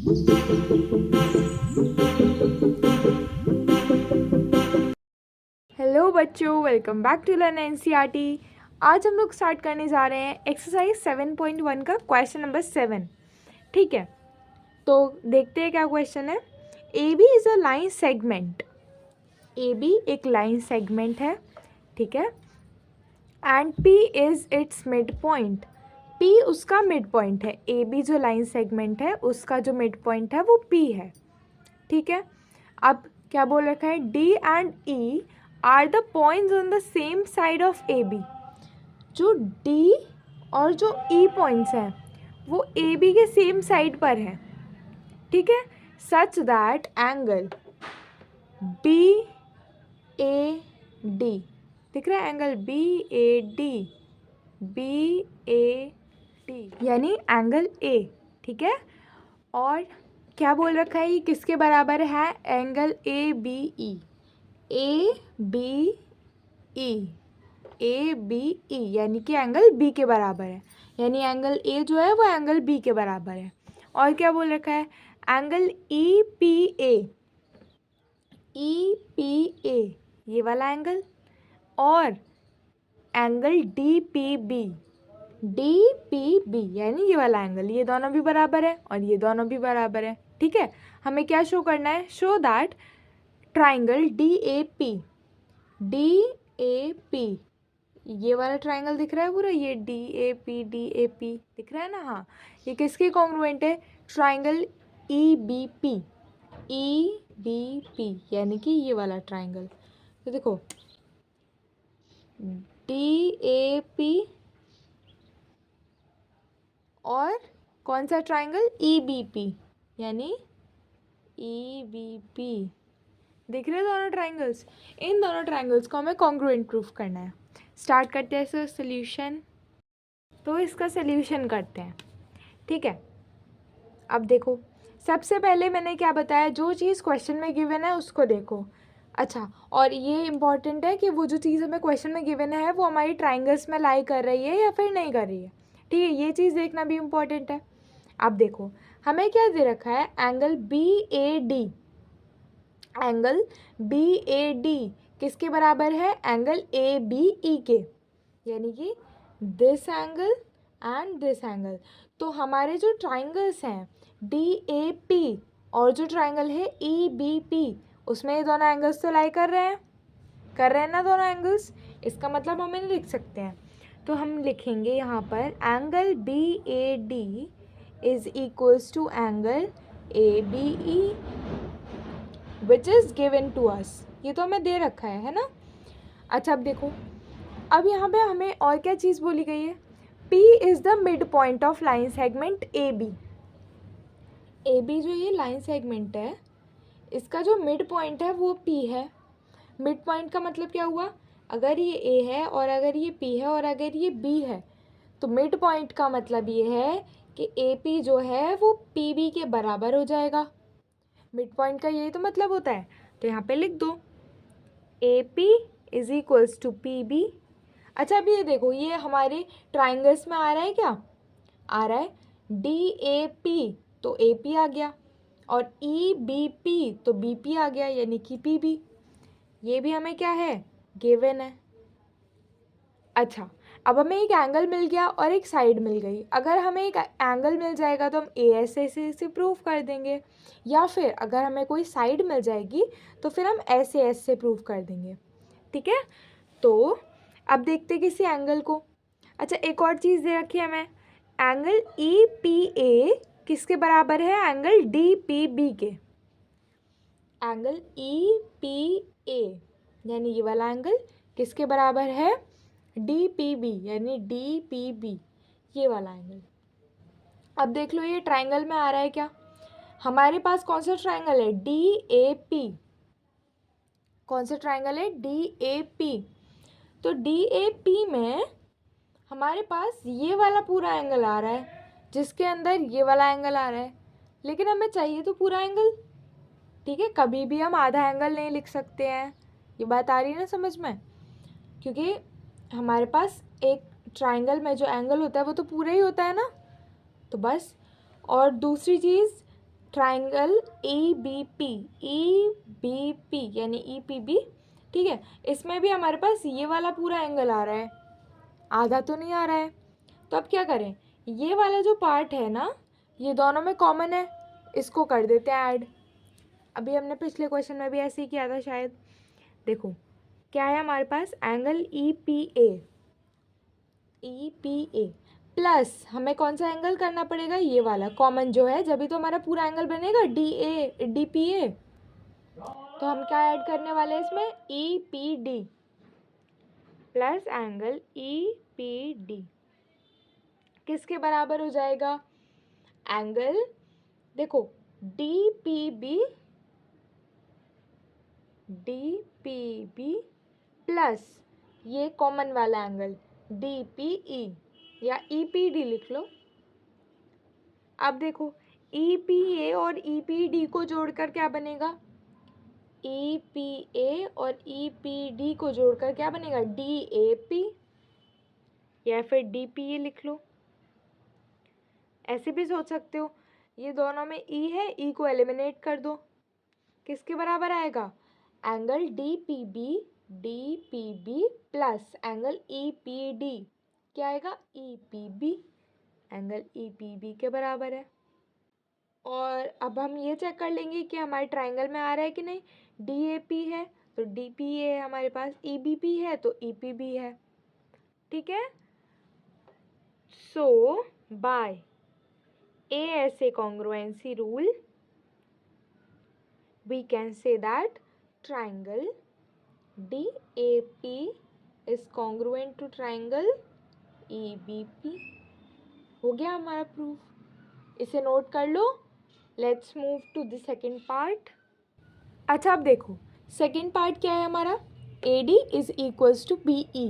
Hello बच्चों, welcome back to learn NCERT. आज हम लोग स्टार्ट करने जा रहे हैं एक्सरसाइज 7.1 का क्वेश्चन नंबर 7। ठीक है, तो देखते हैं क्या क्वेश्चन है। A B is a line segment. A B एक लाइन सेगमेंट है, ठीक है। And P is its midpoint. P उसका मिड पॉइंट है। ए बी जो लाइन सेगमेंट है उसका जो मिड पॉइंट है वो पी है, ठीक है। अब क्या बोल रखा है, D and E are the points on the same side of A B. जो डी और जो ई पॉइंट्स हैं वो ए बी के सेम साइड पर हैं, ठीक है। Such that angle B A D, दिख रहा है angle B A D, B A D यानी एंगल ए, ठीक है। और क्या बोल रखा है, ये किसके बराबर है, angle A B E, A B E, A B E यानी कि एंगल बी के बराबर है। यानी एंगल ए जो है वो एंगल बी के बराबर है। और क्या बोल रखा है, angle E P A, E P A ये वाला एंगल, और angle D P B, D P B यानी ये वाला एंगल, ये दोनों भी बराबर है और ये दोनों भी बराबर है, ठीक है। हमें क्या शो करना है, show that triangle D A P, D A P ये वाला ट्राइंगल दिख रहा है पूरा, ये डी ए पी दिख रहा है ना, हाँ। ये किसके कॉन्ग्रुएंट है, triangle E B P, E B P यानी कि ये वाला ट्राइंगल। तो देखो डी ए पी और कौन सा ट्राइंगल, ई बी पी यानी ई बी पी, दिख रहे हैं दोनों ट्राइंगल्स। इन दोनों ट्राइंगल्स को हमें कॉन्ग्रुएंट प्रूफ करना है। स्टार्ट करते हैं इसका सोल्यूशन। तो इसका सोल्यूशन करते हैं, ठीक है। अब देखो, सबसे पहले मैंने क्या बताया, जो चीज़ क्वेश्चन में गिवन है उसको देखो। अच्छा, और ये इम्पॉर्टेंट है कि वो जो चीज़ हमें क्वेश्चन में गिवन है वो हमारी ट्राइंगल्स में लाई कर रही है या फिर नहीं कर रही है, ठीक है। ये चीज़ देखना भी इम्पॉर्टेंट है। अब देखो हमें क्या दे रखा है, angle B A D, angle B A D किसके बराबर है, एंगल ए बी ई के, यानी कि this angle and this angle. तो हमारे जो ट्राइंगल्स हैं डी ए पी और जो ट्राइंगल है ई बी पी, उसमें ये दोनों एंगल्स तो लाई कर रहे हैं ना दोनों एंगल्स। इसका मतलब हम इन्हें लिख सकते हैं। तो हम लिखेंगे यहाँ पर angle B A D is equals to angle A B E which is given to us. ये तो हमें दे रखा है ना। अच्छा, अब देखो, अब यहाँ पे हमें और क्या चीज़ बोली गई है, P is the mid point of line segment A B. A B जो ये लाइन सेगमेंट है इसका जो मिड पॉइंट है वो P है। मिड पॉइंट का मतलब क्या हुआ, अगर ये A है और अगर ये P है और अगर ये B है, तो मिड पॉइंट का मतलब ये है कि AP जो है वो PB के बराबर हो जाएगा। मिड पॉइंट का यही तो मतलब होता है। तो यहाँ पे लिख दो AP is equals to PB। अच्छा, अभी ये देखो, ये हमारे ट्राइंगल्स में आ रहा है, क्या आ रहा है, DAP तो AP आ गया, और EBP तो BP आ गया यानी कि PB। ये भी हमें क्या है, गिवन है। अच्छा, अब हमें एक एंगल मिल गया और एक साइड मिल गई। अगर हमें एक एंगल मिल जाएगा तो हम AS से प्रूव कर देंगे, या फिर अगर हमें कोई साइड मिल जाएगी तो फिर हम SAS से प्रूव कर देंगे, ठीक है। तो अब देखते किसी एंगल को। अच्छा, एक और चीज़ दे रखी है हमें, एंगल EPA किसके बराबर है, एंगल DPB के। एंगल EPA यानी ये वाला एंगल किसके बराबर है, DPB यानी DPB ये वाला एंगल। अब देख लो, ये ट्राइंगल में आ रहा है क्या, हमारे पास कौन सा ट्राइंगल है, DAP। कौन सा ट्राइंगल है, DAP। तो DAP में हमारे पास ये वाला पूरा एंगल आ रहा है जिसके अंदर ये वाला एंगल आ रहा है, लेकिन हमें चाहिए तो पूरा एंगल, ठीक है। कभी भी हम आधा एंगल नहीं लिख सकते हैं, ये बात आ रही है ना समझ में, क्योंकि हमारे पास एक ट्राइंगल में जो एंगल होता है वो तो पूरा ही होता है ना। तो बस, और दूसरी चीज़, ट्राइंगल EBP यानी EPB, ठीक है, इसमें भी हमारे पास ये वाला पूरा एंगल आ रहा है, आधा तो नहीं आ रहा है। तो अब क्या करें, ये वाला जो पार्ट है ना, ये दोनों में कॉमन है, इसको कर देते हैं ऐड। अभी हमने पिछले क्वेश्चन में भी ऐसे ही किया था शायद। देखो क्या है हमारे पास, एंगल EPA प्लस हमें कौन सा एंगल करना पड़ेगा, ये वाला कॉमन जो है, जब भी तो हमारा पूरा एंगल बनेगा DPA। तो हम क्या ऐड करने वाले हैं इसमें, EPD प्लस एंगल EPD किसके बराबर हो जाएगा, एंगल देखो DPB प्लस ये कॉमन वाला एंगल DPE या EPD लिख लो। अब देखो EPA और EPD को जोड़कर क्या बनेगा, EPA और EPD को जोड़कर क्या बनेगा, DAP या फिर DPA लिख लो। ऐसे भी सोच सकते हो, ये दोनों में E है, E को एलिमिनेट कर दो, किसके बराबर आएगा, angle DPB plus angle EPD क्या आएगा, EPB, एंगल EPB के बराबर है। और अब हम ये चेक कर लेंगे कि हमारे ट्राइंगल में आ रहा है कि नहीं, DAP है तो DPA है हमारे पास, EBP है तो EPB है, ठीक है। सो bye ASA congruency rule we can say that triangle DAP is congruent to triangle EBP। हो गया हमारा प्रूफ, इसे नोट कर लो। Let's move to the second part. अच्छा अब देखो सेकेंड पार्ट क्या है हमारा, AD is equals to BE,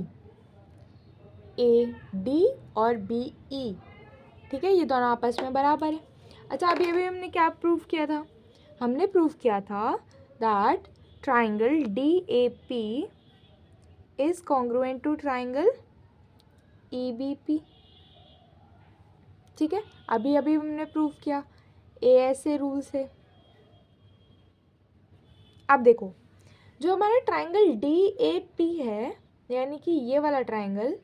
AD और BE, ठीक है, ये दोनों आपस में बराबर है। अच्छा अभी अभी हमने क्या प्रूफ किया था, हमने प्रूफ किया था that triangle DAP is congruent to triangle EBP, ठीक है, अभी अभी हमने प्रूफ किया ASA रूल से। अब देखो जो हमारा ट्राइंगल DAP है यानी कि ये वाला ट्राइंगल,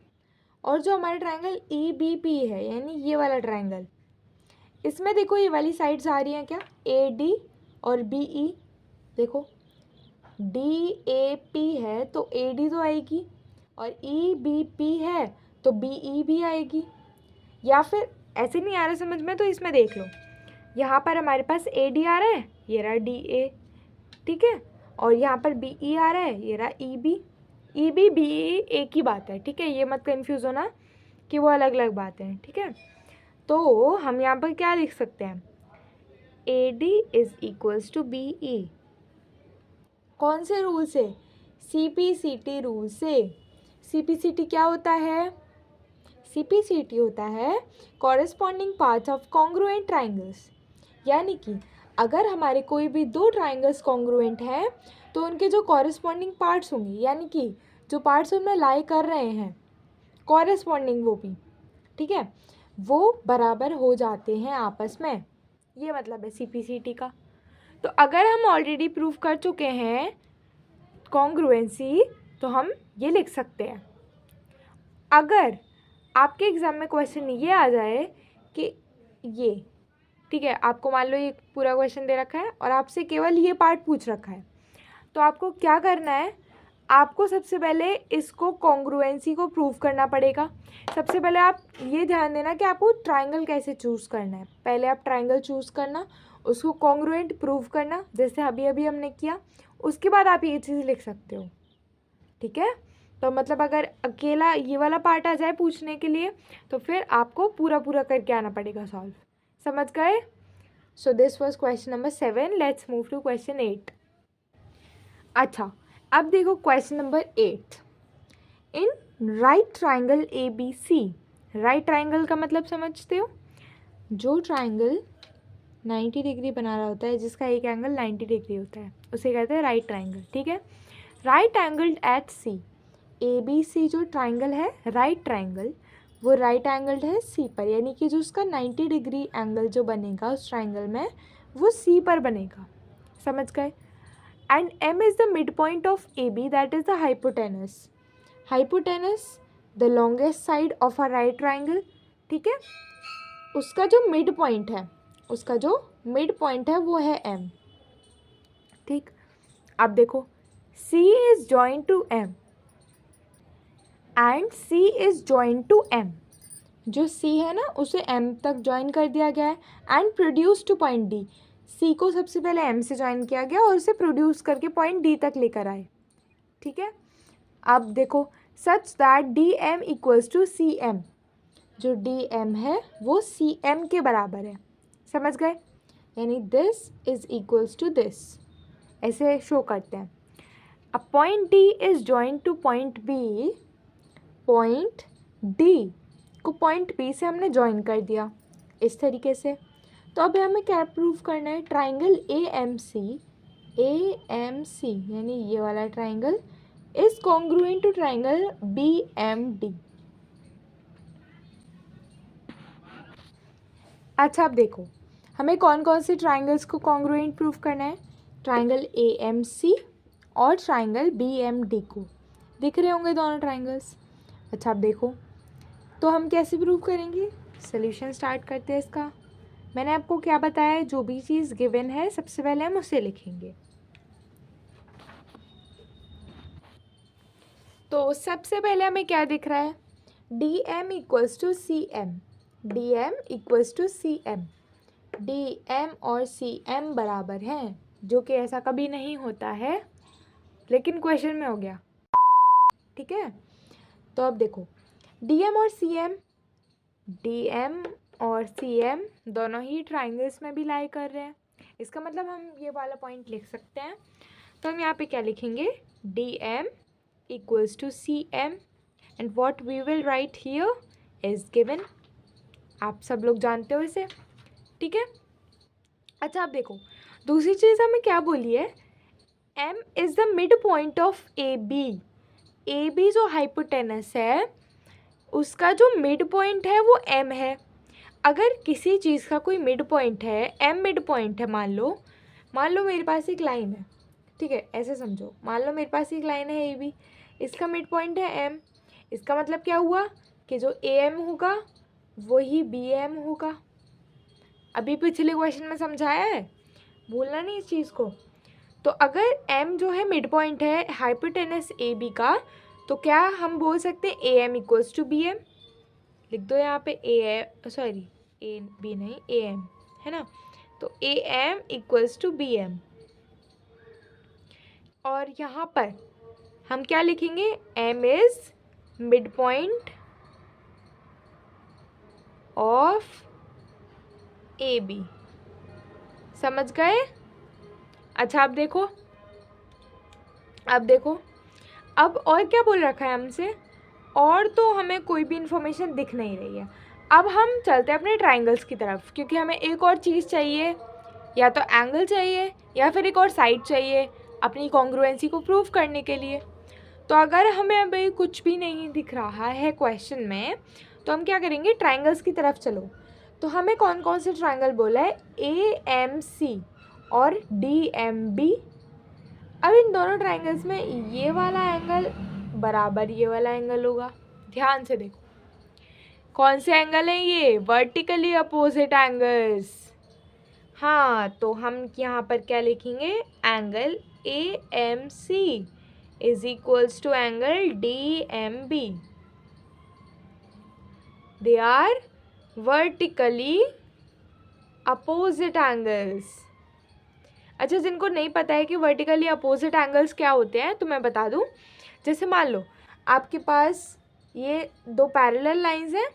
और जो हमारा ट्राइंगल EBP है यानी ये वाला ट्राइंगल, इसमें देखो ये वाली साइड्स आ रही हैं क्या, AD और BE। देखो DAP है तो AD तो आएगी, और EBP है तो BE भी आएगी, या फिर ऐसे नहीं आ रहा समझ में तो इसमें देख लो, यहाँ पर हमारे पास AD आ रहा है, ये रहा DA, ठीक है, और यहाँ पर BE आ रहा है, ये रहा EB। BE एक ही बात है, ठीक है, ये मत कंफ्यूज होना कि वो अलग अलग बातें हैं, ठीक है। तो हम यहाँ पर क्या लिख सकते हैं, AD is equals to BE, कौन से रूल से, CPCT रूल से। CPCT क्या होता है, CPCT होता है corresponding parts of congruent triangles, यानी कि अगर हमारे कोई भी दो ट्राइंगल्स कॉन्ग्रुएंट हैं तो उनके जो कॉरेस्पॉन्डिंग पार्ट्स होंगे, यानी कि जो पार्ट्स उनमें लाई कर रहे हैं कॉरेस्पॉन्डिंग, वो भी ठीक है, वो बराबर हो जाते हैं आपस में, ये मतलब है CPCT का। तो अगर हम ऑलरेडी प्रूव कर चुके हैं कॉन्ग्रुएंसी तो हम ये लिख सकते हैं। अगर आपके एग्ज़ाम में क्वेश्चन ये आ जाए कि ये, ठीक है, आपको मान लो ये पूरा क्वेश्चन दे रखा है और आपसे केवल ये पार्ट पूछ रखा है, तो आपको क्या करना है, आपको सबसे पहले इसको कॉन्ग्रुएंसी को प्रूव करना पड़ेगा। सबसे पहले आप ये ध्यान देना कि आपको ट्राइंगल कैसे चूज़ करना है। पहले आप ट्राइंगल चूज़ करना, उसको कॉन्ग्रुएंट प्रूव करना, जैसे अभी अभी हमने किया, उसके बाद आप ये चीज़ लिख सकते हो, ठीक है। तो मतलब अगर अकेला ये वाला पार्ट आ जाए पूछने के लिए तो फिर आपको पूरा पूरा करके आना पड़ेगा सॉल्व, समझ गए। So this was question number 7। Let's move to question 8। अच्छा अब देखो question number 8। In right triangle ABC, right triangle का मतलब समझते हो, जो ट्राइंगल 90 डिग्री बना रहा होता है, जिसका एक एंगल 90 डिग्री होता है, उसे कहते हैं राइट ट्राइंगल, ठीक है। Right angled at C, ABC जो ट्राइंगल है राइट ट्राइंगल, वो राइट एंगल्ड है C पर, यानी कि जो उसका 90 डिग्री एंगल जो बनेगा उस ट्राइंगल में वो सी पर बनेगा, समझ गए। And M is the mid point of A B, that is the hypotenuse. Hypotenuse the longest side of a right triangle, ठीक है। उसका जो मिड पॉइंट है, उसका जो मिड पॉइंट है वो है एम, ठीक। अब देखो C is joint to M and C is joint to M, जो सी है ना उसे एम तक ज्वाइन कर दिया गया है and produce to point D. C को सबसे पहले एम से ज्वाइन किया गया और उसे प्रोड्यूस करके पॉइंट डी तक लेकर आए, ठीक है। अब देखो such that D M equals to C M, जो डी एम है वो सी एम के बराबर है, समझ गए। यानी this is equals to this, ऐसे शो करते हैं। अब point D is joint to point B, point D को पॉइंट बी से हमने ज्वाइन कर दिया इस तरीके से। तो अब हमें क्या प्रूव करना है, ट्राइंगल ए एम सी यानी ये वाला triangle is congruent to triangle B M D. अच्छा अब देखो हमें कौन कौन से ट्राइंगल्स को कॉन्ग्रुएंट प्रूव करना है, ट्राइंगल ए एम सी और ट्राइंगल बी एम डी को। दिख रहे होंगे दोनों ट्राइंगल्स। अच्छा अब देखो तो हम कैसे प्रूव करेंगे, सोल्यूशन स्टार्ट करते हैं इसका। मैंने आपको क्या बताया है, जो भी चीज़ गिवन है सबसे पहले हम उसे लिखेंगे। तो सबसे पहले हमें क्या दिख रहा है, D M equals to C M, D M equals to C M, D M और सी एम बराबर हैं, जो कि ऐसा कभी नहीं होता है लेकिन क्वेश्चन में हो गया, ठीक है। तो अब देखो डी एम और सी एम, डी एम और सी एम दोनों ही ट्राइंगल्स में भी लाई कर रहे हैं, इसका मतलब हम ये वाला पॉइंट लिख सकते हैं। तो हम यहाँ पे क्या लिखेंगे, D M equals to cm and what we will write here is given, आप सब लोग जानते हो इसे, ठीक है। अच्छा आप देखो दूसरी चीज़ हमें क्या बोली है, m is the mid point of AB, AB जो हाइपोटेनस है उसका जो मिड पॉइंट है वो m है। अगर किसी चीज़ का कोई मिड पॉइंट है, m मिड पॉइंट है, मान लो मेरे पास एक लाइन है, ठीक है, ऐसे समझो, मान लो मेरे पास एक लाइन है AB, इसका मिड पॉइंट है m, इसका मतलब क्या हुआ कि जो AM होगा वही BM होगा। अभी पिछले क्वेश्चन में समझाया है, भूलना नहीं इस चीज़ को। तो अगर m जो है मिड पॉइंट है हाइपोटेनस AB का, तो क्या हम बोल सकते हैं AM इक्वल्स टू BM, लिख दो यहाँ पे AB नहीं AM है ना, तो AM इक्वल्स टू BM। और यहाँ पर हम क्या लिखेंगे, m is mid point of AB, समझ गए। अच्छा अब देखो अब और क्या बोल रखा है हमसे, और तो हमें कोई भी इंफॉर्मेशन दिख नहीं रही है। अब हम चलते हैं अपने ट्राइंगल्स की तरफ, क्योंकि हमें एक और चीज़ चाहिए, या तो एंगल चाहिए या फिर एक और साइड चाहिए अपनी कॉन्ग्रुएंसी को प्रूव करने के लिए। तो अगर हमें अभी कुछ भी नहीं दिख रहा है क्वेश्चन में, तो हम क्या करेंगे, ट्राइंगल्स की तरफ चलो। तो हमें कौन कौन से ट्राइंगल बोला है, AMC और DMB। अब इन दोनों ट्राइंगल्स में ये वाला एंगल बराबर ये वाला एंगल होगा। ध्यान से देखो कौन से एंगल हैं ये, वर्टिकली अपोजिट एंगल्स। हाँ तो हम यहाँ पर क्या लिखेंगे, angle AMC is equals to angle DMB, they are vertically opposite angles. अच्छा जिनको नहीं पता है कि वर्टिकली अपोजिट एंगल्स क्या होते हैं तो मैं बता दूं, जैसे मान लो आपके पास ये दो पैरेलल लाइंस हैं,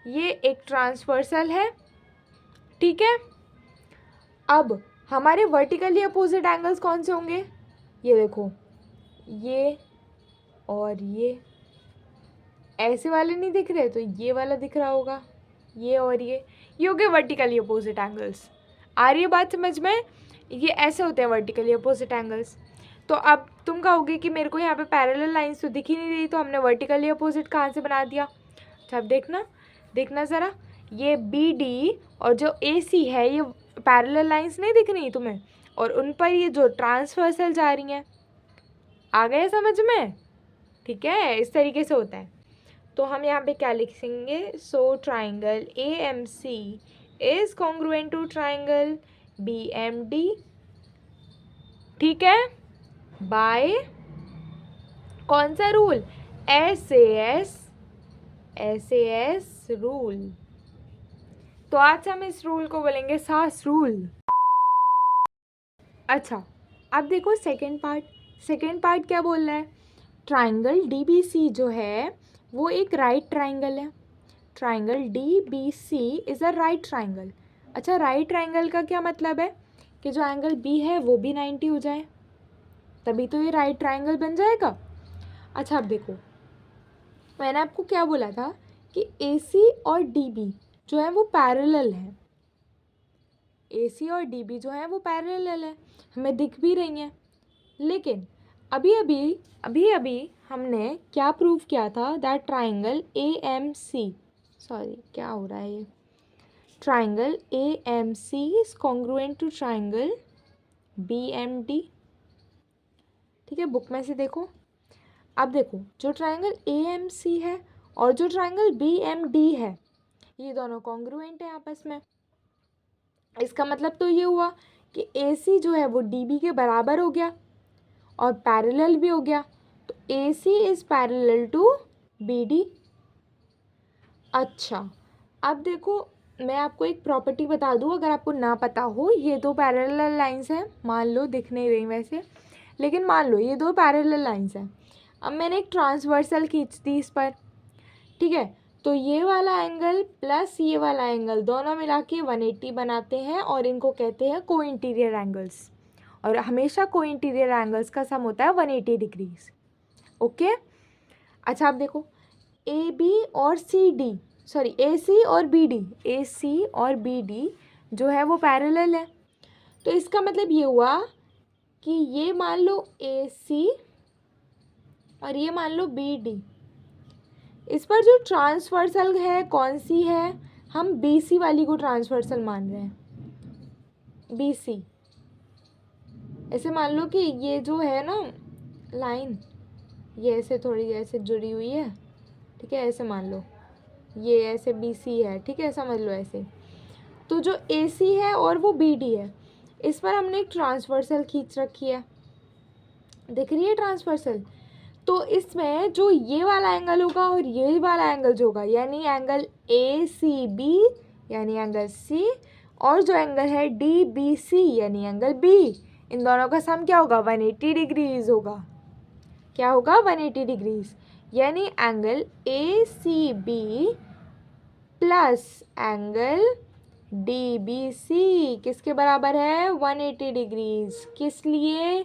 ये एक ट्रांसवर्सल है, ठीक है। अब हमारे वर्टिकली अपोजिट एंगल्स कौन से होंगे, ये देखो, ये और ये ऐसे वाले नहीं दिख रहे, तो ये वाला दिख रहा होगा, ये और ये हो गए वर्टिकली अपोजिट एंगल्स। आ रही है बात समझ में, ये ऐसे होते हैं वर्टिकली अपोजिट एंगल्स। तो अब तुम कहोगे कि मेरे को यहाँ पे पैरेलल लाइंस तो दिख ही नहीं रही, तो हमने वर्टिकली अपोजिट कहाँ से बना दिया। अच्छा अब देखना ज़रा, ये BD और जो AC है ये पैरेलल लाइंस नहीं दिख रही तुम्हें, और उन पर ये जो ट्रांसवर्सल जा रही हैं, आ गए समझ में? ठीक है, इस तरीके से होता है। तो हम यहाँ पे क्या लिखेंगे? So triangle A M C is congruent to triangle B M D, ठीक है, बाय कौन सा रूल? SAS rule. तो आज हम इस रूल को बोलेंगे सास रूल। अच्छा, अब देखो सेकेंड पार्ट क्या बोल रहा है? ट्राइंगल DBC जो है वो एक राइट ट्राइंगल है। Triangle DBC is a right triangle. अच्छा, राइट ट्राइंगल का क्या मतलब है? कि जो एंगल B है वो भी 90 हो जाए, तभी तो ये राइट ट्राइंगल बन जाएगा। अच्छा, अब देखो मैंने आपको क्या बोला था कि AC और DB जो है वो पैरेलल है। AC और DB जो है वो पैरेलल है, हमें दिख भी रही हैं। लेकिन अभी अभी हमने क्या प्रूव किया था? दैट ट्राइंगल AMC, सॉरी क्या हो रहा है ये, triangle AMC is congruent to triangle BMD। ठीक है, बुक में से देखो। अब देखो जो ट्राइंगल AMC है और जो ट्राइंगल BMD है, ये दोनों कॉन्ग्रुएंट है आपस में। इसका मतलब तो ये हुआ कि AC जो है वो DB के बराबर हो गया और पैरेलल भी हो गया। तो AC is parallel to BD। अच्छा, अब देखो मैं आपको एक प्रॉपर्टी बता दूँ, अगर आपको ना पता हो। ये दो पैरेलल लाइंस हैं, मान लो, दिख नहीं रही वैसे, लेकिन मान लो ये दो पैरेलल लाइंस हैं। अब मैंने एक ट्रांसवर्सल खींच दी इस पर, ठीक है, तो ये वाला एंगल प्लस ये वाला एंगल दोनों मिला के 180 बनाते हैं और इनको कहते हैं को इंटीरियर एंगल्स। और हमेशा को इंटीरियर एंगल्स का सम होता है 180 डिग्रीज। ओके। अच्छा, आप देखो AB और CD, सॉरी AC और BD जो है वो पैरेलल है। तो इसका मतलब ये हुआ कि ये मान लो AC और ये मान लो BD, इस पर जो ट्रांसवर्सल है कौन सी है? हम BC वाली को ट्रांसवर्सल मान रहे हैं, BC। ऐसे मान लो कि ये जो है ना लाइन, ये ऐसे थोड़ी ऐसे जुड़ी हुई है, ठीक है, ऐसे मान लो ये ऐसे BC है, ठीक है, समझ लो ऐसे। तो जो AC है और वो BD है, इस पर हमने एक ट्रांसवर्सल खींच रखी है, दिख रही है ट्रांसवर्सल। तो इसमें जो ये वाला एंगल होगा और ये वाला एंगल जो होगा, यानी एंगल ACB यानी एंगल C, और जो एंगल है DBC यानी एंगल B, इन दोनों का सम क्या होगा? 180 डिग्रीज होगा। क्या होगा? 180 डिग्रीज। यानी angle ACB plus angle DBC किसके बराबर है? 180 डिग्रीज। किस लिए?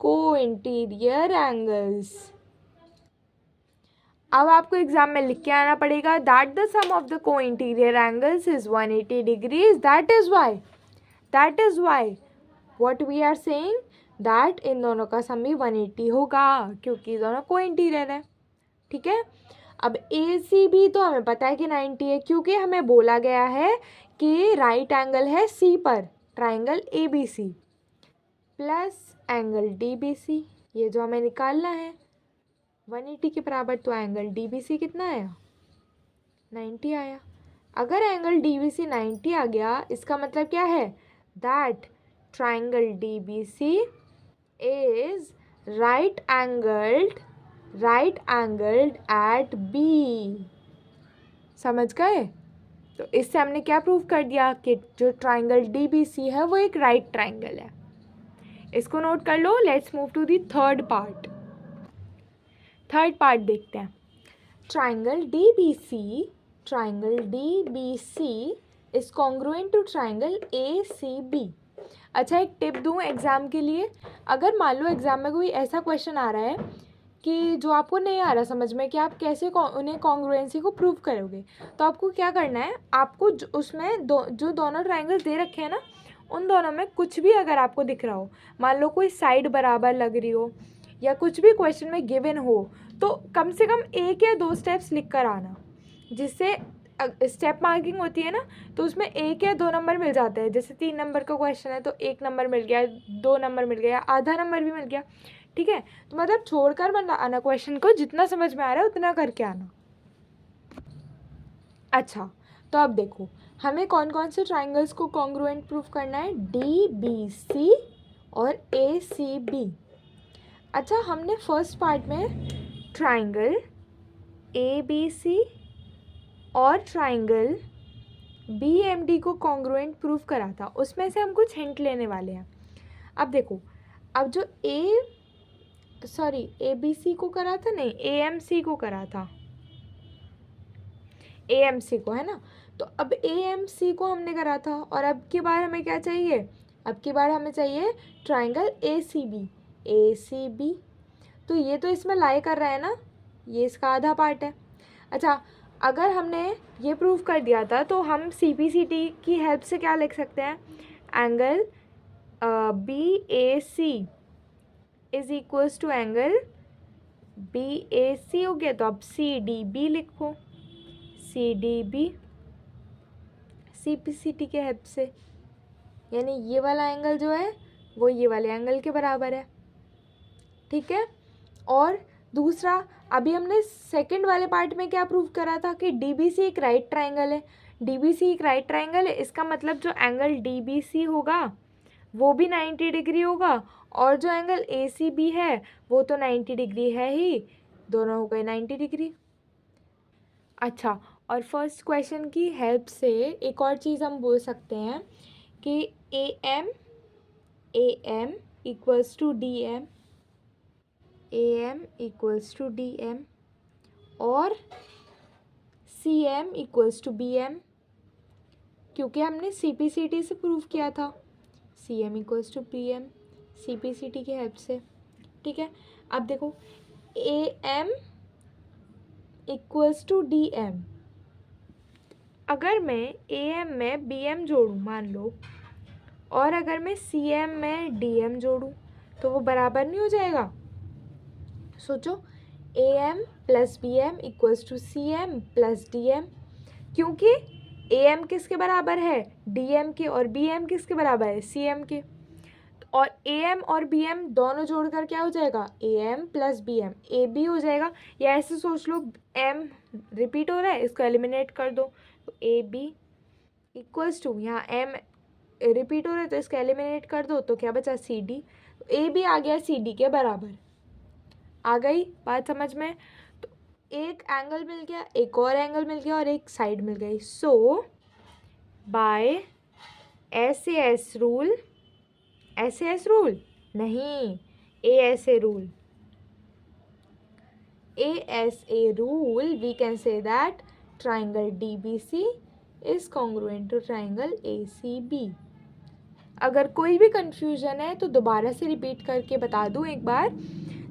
को इंटीरियर एंगल्स। अब आपको एग्जाम में लिख के आना पड़ेगा that the sum of the को interior angles is 180 degrees. That is why what we are saying that in दोनों का सम भी 180 होगा, क्योंकि दोनों को इंटीरियर है। ठीक है। अब ACB तो हमें पता है कि 90 है, क्योंकि हमें बोला गया है कि राइट एंगल है C पर triangle ABC plus angle DBC, ये जो हमें निकालना है 180 के बराबर। तो एंगल DBC कितना आया? 90 आया। अगर एंगल DBC 90 आ गया, इसका मतलब क्या है? That triangle DBC is right angled at B। समझ गए? तो इससे हमने क्या प्रूव कर दिया कि जो ट्राइंगल DBC है वो एक राइट ट्राइंगल है। इसको नोट कर लो। Let's move to the third part देखते हैं। Triangle DBC is congruent to triangle ACB। अच्छा, एक टिप दूँ एग्ज़ाम के लिए। अगर मान लो एग्ज़ाम में कोई ऐसा क्वेश्चन आ रहा है कि जो आपको नहीं आ रहा समझ में कि आप कैसे उन्हें कॉन्ग्रुएंसी को प्रूव करोगे, तो आपको क्या करना है? आपको उसमें जो दोनों ट्राइंगल्स दे रखे हैं ना, उन दोनों में कुछ भी अगर आपको दिख रहा हो, मान लो कोई साइड बराबर लग रही हो या कुछ भी क्वेश्चन में गिवन हो, तो कम से कम 1 या 2 स्टेप्स लिख कर आना, जिससे स्टेप मार्किंग होती है ना, तो उसमें 1 या 2 नंबर मिल जाते हैं। जैसे 3 नंबर का क्वेश्चन है तो 1 नंबर मिल गया, 2 नंबर मिल गया, आधा नंबर भी मिल गया, ठीक है। तो मतलब छोड़कर मत आना क्वेश्चन को, जितना समझ में आ रहा है उतना करके आना। अच्छा, तो अब देखो हमें कौन कौन से ट्राइंगल्स को कॉन्ग्रुएंट प्रूफ करना है, DBC और ACB। अच्छा, हमने फर्स्ट पार्ट में ट्राइंगल ABC और ट्राइंगल BMD को कॉन्ग्रुएंट प्रूफ करा था, उसमें से हम कुछ हिंट लेने वाले हैं। अब देखो, अब जो ABC को करा था, नहीं AMC को करा था, AMC को, है ना। तो अब AMC को हमने करा था, और अब की बार हमें क्या चाहिए, अब की बार हमें चाहिए ट्राइंगल ACB। तो ये तो इसमें लाई कर रहा है ना, ये इसका आधा पार्ट है। अच्छा, अगर हमने ये प्रूव कर दिया था तो हम CPCT की हेल्प से क्या लिख सकते हैं, angle BAC is equals to angle BAC हो गया, तो अब CDB लिखो, CDB CPCT के हेल्प से, यानी ये वाला एंगल जो है वो ये वाले एंगल के बराबर है, ठीक है। और दूसरा, अभी हमने सेकंड वाले पार्ट में क्या प्रूव करा था कि DBC एक राइट ट्राइंगल है। DBC एक राइट ट्राइंगल है, इसका मतलब जो एंगल DBC होगा वो भी 90 डिग्री होगा, और जो एंगल ACB है वो तो 90 डिग्री है ही, दोनों हो गए 90 डिग्री। अच्छा, और फर्स्ट क्वेश्चन की हेल्प से एक और चीज़ हम बोल सकते हैं कि AM equals to DM, AM equals to DM, और CM इक्वल्स टू BM, क्योंकि हमने CPCT से प्रूव किया था, CM equals to BM CPCT की हेल्प से, ठीक है। अब देखो, AM इक्वल्स टू DM, अगर मैं AM में BM जोड़ूँ मान लो, और अगर मैं CM में DM जोड़ूँ तो वो बराबर नहीं हो जाएगा। सोचो, AM plus BM equals to CM plus DM, क्योंकि AM किसके बराबर है, DM के, और BM किसके बराबर है, CM के। और AM और BM दोनों जोड़कर क्या हो जाएगा, AM प्लस BM, AB हो जाएगा। या ऐसे सोच लो, M रिपीट हो रहा है, इसको एलिमिनेट कर दो, तो AB इक्वल्स टू, यहाँ M रिपीट हो रहा है तो इसको एलिमिनेट कर दो, तो क्या बचा, CD। तो AB आ गया CD के बराबर। आ गई बात समझ में। तो एक एंगल मिल गया, एक और एंगल मिल गया, और एक साइड मिल गई। So by SAS rule, SAS rule नहीं, ASA rule, ASA rule we can say that triangle DBC is congruent to triangle ACB। अगर कोई भी कंफ्यूजन है तो दोबारा से रिपीट करके बता दूँ एक बार।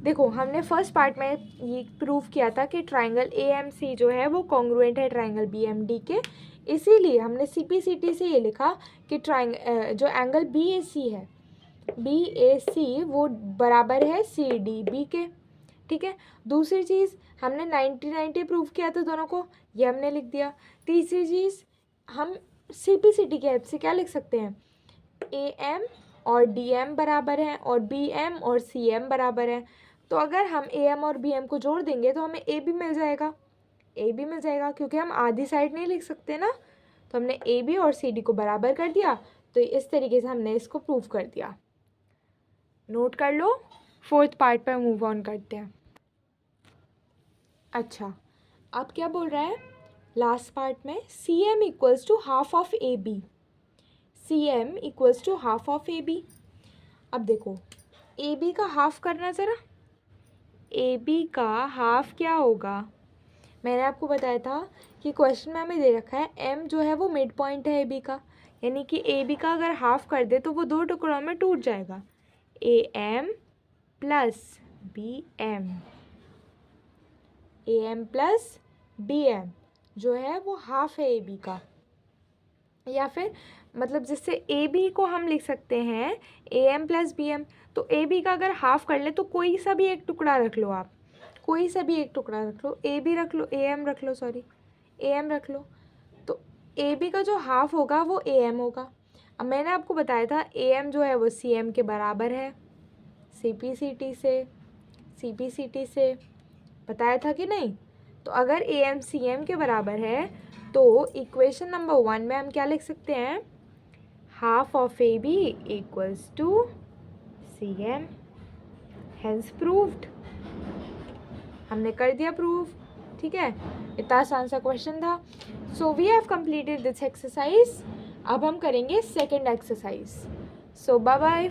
देखो, हमने फर्स्ट पार्ट में ये प्रूव किया था कि ट्राइंगल AMC जो है वो कॉन्ग्रुएंट है ट्राइंगल BMD के, इसीलिए हमने CPCT से ये लिखा कि जो एंगल BAC है, BAC वो बराबर है CDB के, ठीक है। दूसरी चीज़, हमने 90-90 प्रूव किया था दोनों को, ये हमने लिख दिया। तीसरी चीज़, हम CPCT की हेल्प से क्या लिख सकते हैं, AM और DM बराबर हैं, और BM और CM बराबर हैं। तो अगर हम AM और BM को जोड़ देंगे तो हमें AB मिल जाएगा, AB मिल जाएगा, क्योंकि हम आधी साइड नहीं लिख सकते ना। तो हमने AB और CD को बराबर कर दिया, तो इस तरीके से हमने इसको प्रूव कर दिया। नोट कर लो, फोर्थ पार्ट पर मूव ऑन करते हैं। अच्छा, अब क्या बोल रहा है लास्ट पार्ट में, CM equals to half of AB, CM equals to half of AB। अब देखो, AB का हाफ करना ज़रा, AB का हाफ क्या होगा, मैंने आपको बताया था कि क्वेश्चन में हमें दे रखा है M जो है वो मिड पॉइंट है AB का, यानी कि AB का अगर हाफ कर दे तो वो 2 टुकड़ों में टूट जाएगा, AM plus BM, AM plus BM जो है वो हाफ है AB का। या फिर मतलब जिससे AB को हम लिख सकते हैं AM प्लस BM, तो AB का अगर हाफ कर ले तो कोई सा भी एक टुकड़ा रख लो, आप कोई सा भी एक टुकड़ा रख लो, AB रख लो, AM रख लो, AM रख लो, ए बी का जो हाफ होगा वो ए एम होगा। अब मैंने आपको बताया था ए एम जो है वो सी एम के बराबर है, सी पी सी टी से बताया था कि नहीं। तो अगर ए एम सी एम के बराबर है तो इक्वेशन नंबर 1 में हम क्या लिख सकते हैं, half of A B equals to C M. Hence proved, हमने कर दिया प्रूव। ठीक है, इतना आसान सा क्वेश्चन था। So we have completed this exercise. अब हम करेंगे second exercise. So bye bye.